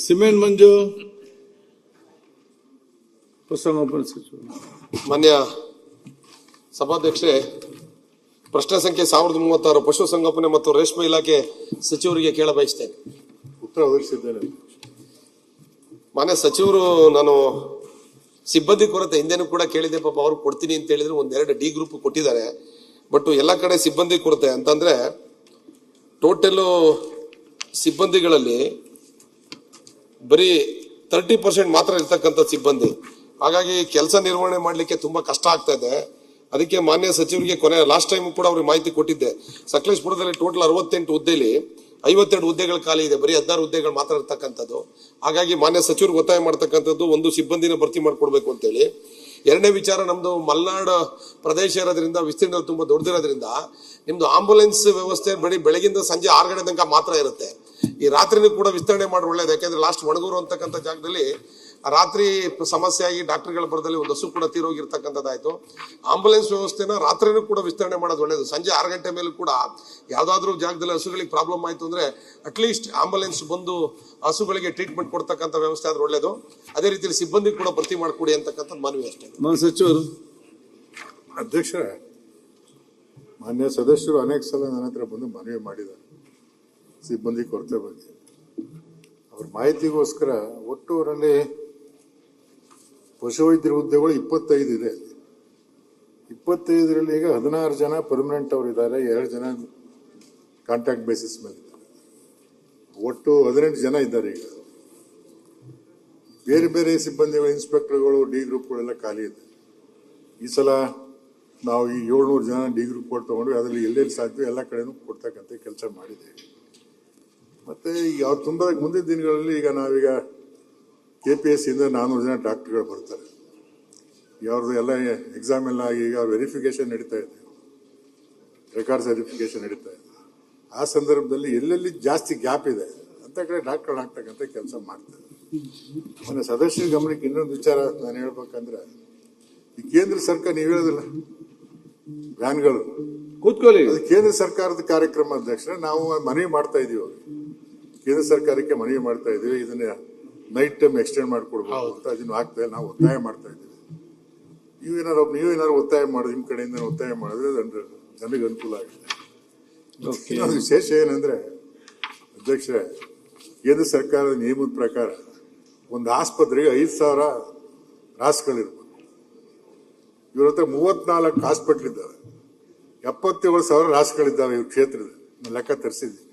Cement ಮಂಜು ಪಶುಸಂಗೋಪನಾ ಸಚಿವರು. ಮಾನ್ಯ ಸಭಾಧ್ಯಕ್ಷರೇ, ಪ್ರಶ್ನೆ ಸಂಖ್ಯೆ 1036 ಪಶುಸಂಗೋಪನೆ ಮತ್ತು ರೇಷ್ಮೆ ಇಲಾಖೆ ಸಚಿವರಿಗೆ ಕೇಳ ಬಯಸ್ತೇನೆ. ಉತ್ತರ ಒದಗಿಸಿದ್ದೇನೆ. ಮಾನ್ಯ ಸಚಿವರು, ನಾನು ಸಿಬ್ಬಂದಿ ಕೊರತೆ ಹಿಂದೆನೂ ಕೂಡ ಕೇಳಿದೆ, ಪಾಪ ಅವ್ರು ಕೊಡ್ತೀನಿ ಅಂತ ಹೇಳಿದ್ರು, ಒಂದೆರಡು ಡಿ ಗ್ರೂಪ್ ಕೊಟ್ಟಿದ್ದಾರೆ. ಬಟ್ ಎಲ್ಲ ಕಡೆ ಸಿಬ್ಬಂದಿ ಕೊರತೆ ಅಂತಂದ್ರೆ ಟೋಟಲ್ ಸಿಬ್ಬಂದಿಗಳಲ್ಲಿ ಬರೀ 30% ಮಾತ್ರ ಇರ್ತಕ್ಕಂಥ ಸಿಬ್ಬಂದಿ. ಹಾಗಾಗಿ ಕೆಲಸ ನಿರ್ವಹಣೆ ಮಾಡಲಿಕ್ಕೆ ತುಂಬಾ ಕಷ್ಟ ಆಗ್ತಾ ಇದೆ. ಅದಕ್ಕೆ ಮಾನ್ಯ ಸಚಿವರಿಗೆ ಲಾಸ್ಟ್ ಟೈಮ್ ಕೂಡ ಅವ್ರಿಗೆ ಮಾಹಿತಿ ಕೊಟ್ಟಿದ್ದೆ. ಸಕಲೇಶಪುರದಲ್ಲಿ ಟೋಟಲ್ 68 ಹುದ್ದೆಯಲ್ಲಿ 52 ಹುದ್ದೆಗಳು ಖಾಲಿ ಇದೆ, ಬರೀ 16 ಹುದ್ದೆಗಳು ಮಾತ್ರ ಇರ್ತಕ್ಕಂಥದ್ದು. ಹಾಗಾಗಿ ಮಾನ್ಯ ಸಚಿವರಿಗೆ ಒತ್ತಾಯ ಮಾಡ್ತಕ್ಕಂಥದ್ದು, ಒಂದು ಸಿಬ್ಬಂದಿನ ಭರ್ತಿ ಮಾಡ್ಕೊಡ್ಬೇಕು ಅಂತೇಳಿ. ಎರಡನೇ ವಿಚಾರ, ನಮ್ದು ಮಲೆನಾಡು ಪ್ರದೇಶ ಇರೋದ್ರಿಂದ, ವಿಸ್ತೀರ್ಣ ತುಂಬಾ ದೊಡ್ಡದಿರೋದ್ರಿಂದ ನಿಮ್ದು ಆಂಬುಲೆನ್ಸ್ ವ್ಯವಸ್ಥೆ ಬರೀ ಬೆಳಗಿಂದ ಸಂಜೆ 6 ಗಂಟೆ ತನಕ ಮಾತ್ರ ಇರುತ್ತೆ. ಈ ರಾತ್ರಿನೂ ಕೂಡ ವಿಸ್ತರಣೆ ಮಾಡಿ ಒಳ್ಳೇದು. ಯಾಕೆಂದ್ರೆ ಲಾಸ್ಟ್ ಮಣಗೂರು ಅಂತಕ್ಕಂಥ ಜಾಗದಲ್ಲಿ ರಾತ್ರಿ ಸಮಸ್ಯೆ ಆಗಿ ಡಾಕ್ಟರ್ಗಳ ಬರದಲ್ಲಿ ಒಂದು ಹಸು ಕೂಡ ತೀರೋಗಿರ್ತಕ್ಕಂಥದ್ದಾಯ್ತು. ಆಂಬುಲೆನ್ಸ್ ವ್ಯವಸ್ಥೆನ ರಾತ್ರಿನೂ ಕೂಡ ವಿಸ್ತರಣೆ ಮಾಡೋದು ಒಳ್ಳೇದು. ಸಂಜೆ 6 ಗಂಟೆ ಮೇಲೂ ಕೂಡ ಯಾವ್ದಾದ್ರು ಜಾಗದಲ್ಲಿ ಹಸುಗಳಿಗೆ ಪ್ರಾಬ್ಲಮ್ ಆಯ್ತು ಅಂದ್ರೆ ಅಟ್ಲೀಸ್ಟ್ ಆಂಬುಲೆನ್ಸ್ ಬಂದು ಹಸುಗಳಿಗೆ ಟ್ರೀಟ್ಮೆಂಟ್ ಕೊಡ್ತಕ್ಕಂಥ ವ್ಯವಸ್ಥೆ ಆದ್ರೆ ಒಳ್ಳೇದು. ಅದೇ ರೀತಿ ಸಿಬ್ಬಂದಿ ಕೂಡ ಭರ್ತಿ ಮಾಡಿಕೊಡಿ ಅಂತಕ್ಕಂಥದ್ದು ಮನವಿ ಅಷ್ಟೇ. ಸಚಿವರು. ಅಧ್ಯಕ್ಷರೇ, ಮಾನ್ಯ ಸದಸ್ಯರು ಅನೇಕ ಸಲ ನನ್ನ ಹತ್ರ ಬಂದು ಮನವಿ ಮಾಡಿದ್ದಾರೆ ಸಿಬ್ಬಂದಿ ಕೊರತೆ ಬಗ್ಗೆ. ಅವ್ರ ಮಾಹಿತಿಗೋಸ್ಕರ ಒಟ್ಟು ಅವರಲ್ಲಿ ಪಶುವೈದ್ಯರ ಹುದ್ದೆಗಳು 25 ಇದೆ. 25ರಲ್ಲಿ ಈಗ 16 ಜನ ಪರ್ಮನೆಂಟ್ ಅವರು ಇದ್ದಾರೆ, 2 ಜನ ಕಾಂಟ್ರಾಕ್ಟ್ ಬೇಸಿಸ್ ಮೇಲೆ ಇದ್ದಾರೆ. ಒಟ್ಟು 18 ಜನ ಇದ್ದಾರೆ. ಈಗ ಬೇರೆ ಬೇರೆ ಸಿಬ್ಬಂದಿಗಳು, ಇನ್ಸ್ಪೆಕ್ಟರ್ಗಳು, ಡಿ ಗ್ರೂಪ್ಗಳೆಲ್ಲ ಖಾಲಿ ಇದೆ. ಈ ಸಲ ನಾವು ಈ 700 ಜನ ಡಿ ಗ್ರೂಪ್ ಕೊಟ್ಟು ತಗೊಂಡು ಅದರಲ್ಲಿ ಎಲ್ಲೆಲ್ಲಿ ಸಾಧ್ಯ ಎಲ್ಲ ಕಡೆನೂ ಕೊಡ್ತಕ್ಕಂಥ ಕೆಲಸ ಮಾಡಿದ್ದೇವೆ. ಮತ್ತೆ ಈಗ ಅವ್ರು ತುಂಬ ಮುಂದಿನ ದಿನಗಳಲ್ಲಿ ಈಗ ನಾವೀಗ KPSC ಇಂದ 400 ಜನ ಡಾಕ್ಟರ್ಗಳು ಬರ್ತಾರೆ. ಅವ್ರದ್ದು ಎಲ್ಲ ಎಕ್ಸಾಮ್ ಎಲ್ಲ ಈಗ ವೆರಿಫಿಕೇಶನ್ ನಡೀತಾ ಇದೆ, ರೆಕಾರ್ಡ್ಸ್ ವೆರಿಫಿಕೇಶನ್ ನಡೀತಾ ಇದೆ. ಆ ಸಂದರ್ಭದಲ್ಲಿ ಎಲ್ಲೆಲ್ಲಿ ಜಾಸ್ತಿ ಗ್ಯಾಪ್ ಇದೆ ಅಂತ ಕಡೆ ಡಾಕ್ಟರ್ ಹಾಕ್ತಕ್ಕಂಥ ಕೆಲಸ ಮಾಡ್ತಾರೆ. ನನ್ನ ಸದಸ್ಯರ ಗಮನಕ್ಕೆ ಇನ್ನೊಂದು ವಿಚಾರ ನಾನು ಹೇಳ್ಬೇಕಂದ್ರೆ, ಈ ಕೇಂದ್ರ ಸರ್ಕಾರ, ನೀವು ಹೇಳೋದಿಲ್ಲ ವ್ಯಾನ್ಗಳು ಕೂತ್ಕೊಳ್ಳಿ, ಅದು ಕೇಂದ್ರ ಸರ್ಕಾರದ ಕಾರ್ಯಕ್ರಮ. ಅಧ್ಯಕ್ಷರೇ, ನಾವು ಮನವಿ ಮಾಡ್ತಾ ಇದೀವಿ, ಕೇಂದ್ರ ಸರ್ಕಾರಕ್ಕೆ ಮನವಿ ಮಾಡ್ತಾ ಇದೀವಿ, ಇದನ್ನ ನೈಟ್ ಟೈಮ್ ಎಕ್ಸ್ಟೆಂಡ್ ಮಾಡಿಕೊಡ್ಬೇಕು ಅಂತ. ಅದನ್ನು ಆಗ್ತಾ ನಾವು ಒತ್ತಾಯ ಮಾಡ್ತಾ ಇದ್ದೀವಿ. ನೀವೇನಾದ್ರು ಒತ್ತಾಯ ಮಾಡೋದು, ನಿಮ್ಮ ಕಡೆಯಿಂದ ಒತ್ತಾಯ ಮಾಡಿದ್ರೆ ಜನರಿಗೆ ಅನುಕೂಲ ಆಗಿದೆ. ಇನ್ನೊಂದು ವಿಶೇಷ ಏನಂದ್ರೆ ಅಧ್ಯಕ್ಷರೇ, ಕೇಂದ್ರ ಸರ್ಕಾರದ ನಿಯಮದ ಪ್ರಕಾರ ಒಂದು ಆಸ್ಪತ್ರೆಗೆ 5,000 ರಾಸುಗಳಿರ್ಬೇಕು. ಇವ್ರ ಹತ್ರ 34 ಹಾಸ್ಪಿಟ್ಲ್ ಇದ್ದಾವೆ, 77,000 ರಾಸುಗಳಿದ್ದಾವೆ ಇವ್ರ ಕ್ಷೇತ್ರದ ಲೆಕ್ಕ ತರಿಸಿದ್ವಿ.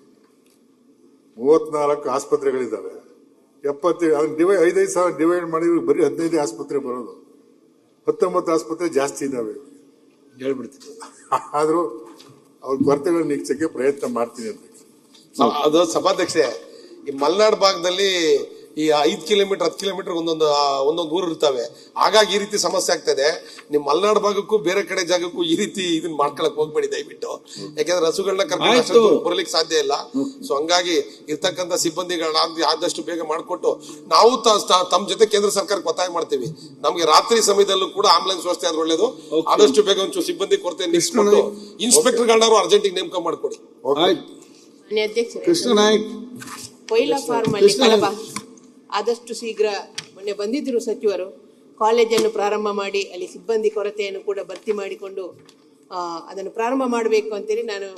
34 ಆಸ್ಪತ್ರೆಗಳಿದ್ದಾವೆ, 5,000 ಡಿವೈಡ್ ಮಾಡಿದ್ರೆ ಬರೀ 15 ಆಸ್ಪತ್ರೆ ಬರೋದು. 19 ಆಸ್ಪತ್ರೆ ಜಾಸ್ತಿ ಇದ್ದಾವೆ ಹೇಳ್ಬಿಡ್ತೀವಿ. ಆದ್ರೂ ಅವ್ರ ಕೊರತೆಗಳನ್ನ ನೀಗ್ಸಕ್ಕೆ ಪ್ರಯತ್ನ ಮಾಡ್ತೀನಿ ಅಂತ. ಅದು ಸಭಾಧ್ಯಕ್ಷೆ, ಈ ಮಲೆನಾಡು ಭಾಗದಲ್ಲಿ ಈ 5 ಕಿಲೋಮೀಟರ್ 10 ಕಿಲೋಮೀಟರ್ ಒಂದೊಂದು ಊರು ಇರ್ತವೆ. ಹಾಗಾಗಿ ಈ ರೀತಿ ಸಮಸ್ಯೆ ಆಗ್ತದೆ. ನಿಮ್ ಮಲೆನಾಡು ಭಾಗಕ್ಕೂ ಬೇರೆ ಕಡೆ ಜಾಗಕ್ಕೂ ಈ ರೀತಿ ಇದನ್ನ ಮಾಡ್ಕೊಳಕ್ ಹೋಗ್ಬೇಡಿ ದಯವಿಟ್ಟು. ಯಾಕಂದ್ರೆ ಹಸುಗಳನ್ನ ಕರ್ಕೊಂಡು ಬರ್ಲಿಕ್ಕೆ ಸಾಧ್ಯ ಇಲ್ಲ. ಸೊ ಹಂಗಾಗಿ ಇರ್ತಕ್ಕಂಥ ಸಿಬ್ಬಂದಿಗಳನ್ನ ಆದಷ್ಟು ಬೇಗ ಮಾಡ್ಕೊಟ್ಟು ನಾವು ತಮ್ಮ ಜೊತೆ ಕೇಂದ್ರ ಸರ್ಕಾರಕ್ಕೆ ಒತ್ತಾಯ ಮಾಡ್ತೀವಿ. ನಮ್ಗೆ ರಾತ್ರಿ ಸಮಯದಲ್ಲೂ ಕೂಡ ಆಂಬುಲೆನ್ಸ್ ವ್ಯವಸ್ಥೆ ಆದ್ರೆ ಒಳ್ಳೇದು. ಆದಷ್ಟು ಬೇಗ ಒಂಚೂರು ಸಿಬ್ಬಂದಿ ಕೊರತೆ ನಿಲ್ಲಿಸ್ಕೊಂಡು ಇನ್ಸ್ಪೆಕ್ಟರ್ಗಳನ್ನಾರು ಅರ್ಜೆಂಟಿಗೆ ನೇಮಕ ಮಾಡ್ಕೊಡಿ. ಕೃಷ್ಣ ನಾಯ್ಕ್, ಕೊಯ್ಲಾ ಫಾರ್ಮ್ ಅಲ್ಲಿ ಕಳಪ ಆದಷ್ಟು ಶೀಘ್ರ ಮೊನ್ನೆ ಬಂದಿದ್ರು ಸಚಿವರು. ಕಾಲೇಜನ್ನು ಪ್ರಾರಂಭ ಮಾಡಿ ಅಲ್ಲಿ ಸಿಬ್ಬಂದಿ ಕೊರತೆಯನ್ನು ಕೂಡ ಭರ್ತಿ ಮಾಡಿಕೊಂಡು ಅದನ್ನು ಪ್ರಾರಂಭ ಮಾಡಬೇಕು ಅಂತೇಳಿ ನಾನು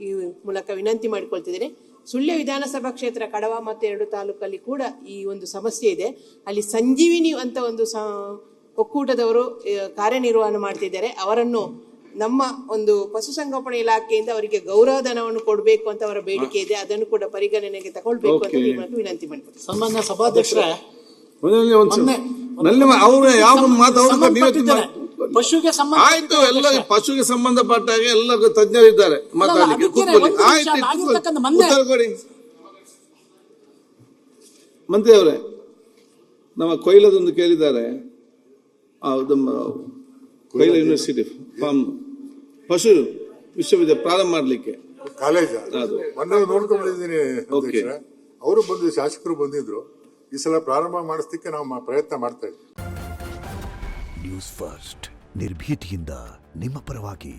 ಈ ಮೂಲಕ ವಿನಂತಿ ಮಾಡಿಕೊಳ್ತಿದ್ದೇನೆ. ಸುಳ್ಯ ವಿಧಾನಸಭಾ ಕ್ಷೇತ್ರ ಕಡವ ಮತ್ತು 2 ತಾಲೂಕಲ್ಲಿ ಕೂಡ ಈ ಒಂದು ಸಮಸ್ಯೆ ಇದೆ. ಅಲ್ಲಿ ಸಂಜೀವಿನಿ ಅಂತ ಒಂದು ಒಕ್ಕೂಟದವರು ಕಾರ್ಯನಿರ್ವಹಣೆ ಮಾಡ್ತಿದ್ದಾರೆ. ಅವರನ್ನು ನಮ್ಮ ಒಂದು ಪಶುಸಂಗೋಪನಾ ಇಲಾಖೆಯಿಂದ ಅವರಿಗೆ ಗೌರವಧನವನ್ನು ಕೊಡಬೇಕು ಅಂತ ಅವರ ಬೇಡಿಕೆ ಇದೆ. ಅದನ್ನು ಕೂಡ ಪರಿಗಣನೆಗೆ ತಗೊಳ್ಬೇಕು ಅಂತ ವಿನಂತಿ ಮಾಡ್ತೀನಿ. ಸನ್ಮಾನ್ಯ ಸಭಾಧ್ಯಕ್ಷರೇ, ಅವರು ಯಾವ ಮಾತು ಪಶುಗೆ ಆಯ್ತು, ಎಲ್ಲ ಪಶುಗೆ ಸಂಬಂಧಪಟ್ಟ ಹಾಗೆ ಎಲ್ಲ ತಜ್ಞರಿದ್ದಾರೆ ಮಾತಾಡಲಿಕ್ಕೆ. ಉತ್ತರ ಕೊಡಿ ಮಂತ್ರಿ ಅವರೇ. ನಮ್ಮ ಕೊಯ್ಲದೊಂದು ಕೇಳಿದ್ದಾರೆ, ಕೊಯ್ಲ ಯೂನಿವರ್ಸಿಟಿ ಫಾರ್ಮ್ ಪಶು ವಿಶ್ವವಿದ್ಯಾಲಯ ಪ್ರಾರಂಭ ಮಾಡಲಿಕ್ಕೆ ಕಾಲೇಜ್ ಮೊನ್ನೆ ನೋಡ್ಕೊಂಡ್ ಬಂದಿದ್ದೀನಿ. ಅವರು ಬಂದಿದ್ರು, ಶಾಸಕರು ಬಂದಿದ್ರು. ಈ ಸಲ ಪ್ರಾರಂಭ ಮಾಡಿಸ್ಲಿಕ್ಕೆ ನಾವು ಪ್ರಯತ್ನ ಮಾಡ್ತಾ ಇದ್ದೀವಿ. ನ್ಯೂಸ್ ಫಸ್ಟ್, ನಿರ್ಭೀತಿಯಿಂದ ನಿಮ್ಮ ಪರವಾಗಿ.